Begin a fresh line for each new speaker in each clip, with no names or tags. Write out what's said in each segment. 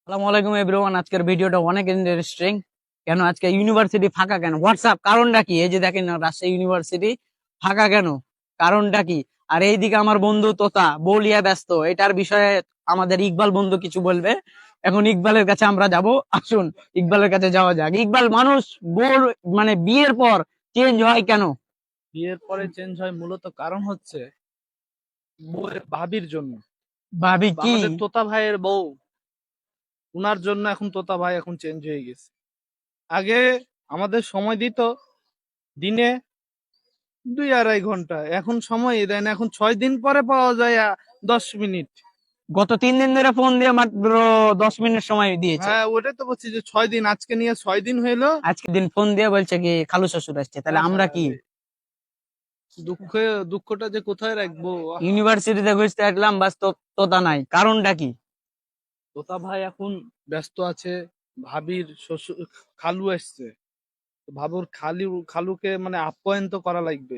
আসসালামু আলাইকুম এভরিওয়ান। আজকের ভিডিওটা অনেক ইন্টারেস্টিং। কেন আজকে ইউনিভার্সিটি ফাঁকা কেন? হোয়াটসঅ্যাপ কারণটা কি? এই যে দেখেন না, রাজশাহী ইউনিভার্সিটি ফাঁকা কেন? কারণটা কি? আর এইদিকে আমার বন্ধু তোতা বলিয়া ব্যস্ত, এটার বিষয়ে আমাদের ইকবাল বন্ধু কিছু বলবে। এখন ইকবালের কাছে আমরা যাব। আসুন ইকবালের কাছে যাওয়া যাক। ইকবাল, মানুষ বোর মানে বিয়ের পর চেঞ্জ হয় কেন?
বিয়ের পরে চেঞ্জ হয় মূলত কারণ হচ্ছে বউয়ের ভাবির জন্য।
ভাবি কি?
আমাদের তোতা ভাইয়ের বউ, উনার জন্য এখন তোতা ভাই এখন চেঞ্জ হয়ে গেছে। আগে আমাদের সময় দিত দিনে 2-2.5 ঘন্টা, এখন সময় দেয় না, এখন 6 দিন পরে পাওয়া যায় 10 মিনিট।
গত 3 দিন ধরে ফোন দিয়ে মাত্র 10 মিনিট সময় দিয়েছে।
হ্যাঁ, ওটাই তো বলছি যে 6 দিন, আজকে নিয়ে 6 দিন হইলো।
আজকে দিন ফোন দিয়ে বলছে কি খালু শ্বশুর আসছে, তাহলে আমরা কি?
দুঃখটা যে কোথায় রাখবো।
ইউনিভার্সিটিতে ঘুরতে আসলাম, বাস তোতা নাই, কারণটা কি?
তোতা ভাই এখন ব্যস্ত আছে। ভাবির শ্বশুর খালু আসছে, তো ভাবুর খালুকে মানে আপ্যায়ন তো করা লাগবে।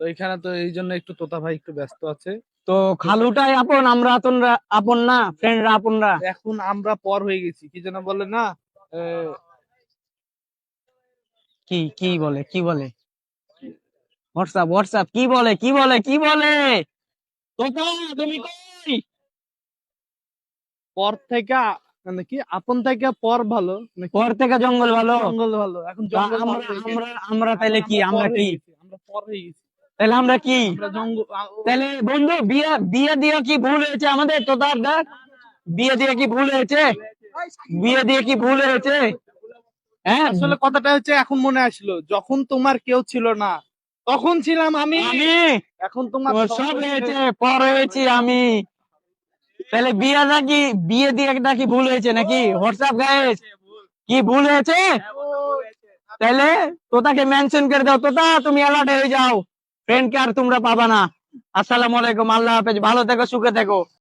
তো এখানে তো এই জন্য একটু তোতা ভাই একটু ব্যস্ত আছে।
তো খালুটাই আপন, আমরা আপনরা আপন না? ফ্রেন্ডরা আপনরা?
এখন আমরা পর হয়ে গেছি, কি যেন বলে না,
কি কি বলে, কি বলে? হোয়াটসঅ্যাপ হোয়াটসঅ্যাপ কি বলে, কি বলে, কি বলে? তোতা তুমি কই?
পর থেকে মানে কি আপন থেকে পর ভালো নাকি
পর থেকে জঙ্গল ভালো?
জঙ্গল ভালো? এখন
তা
জঙ্গল
আমরা
ভালো হয়ে
আমরা
গেছে।
আমরা
এখন
তাইলে কি?
আমরা পর
আমরা
হয়ে
কি?
গেছি, আমরা পর হয়ে গেছি।
তাহলে আমরা কি?
আমরা জঙ্গল
তাহলে বন্ধু, বিয়ে বিয়ে দিয়ে কি ভুল হয়েছে আমাদের? তোতার দেখ, বিয়ে দিয়ে কি ভুল হয়েছে? বিয়ে দিয়ে কি ভুল হয়েছে? হ্যাঁ,
আসলে কথাটা হচ্ছে, এখন মনে আসলো যখন তোমার কেউ ছিল না তখন ছিলাম আমি।
আমি
এখন তোমার
ও
সব
সব
হয়েছে।
হয়েছে, পর হয়েছি আমি। তাহলে বিয়ে নাকি, বিয়ে দিয়ে নাকি ভুল হয়েছে নাকি? হোয়াটসঅ্যাপ গাইস, কি ভুল হয়েছে? তাহলে তোতাকে মেনশন করে দাও। তোতা তুমি অ্যালার্ট হয়ে যাও, ফ্রেন্ডকে আর তোমরা পাবা না। আসসালামু আলাইকুম, আল্লাহ হাফেজ, ভালো থেকো, সুখে থেকো।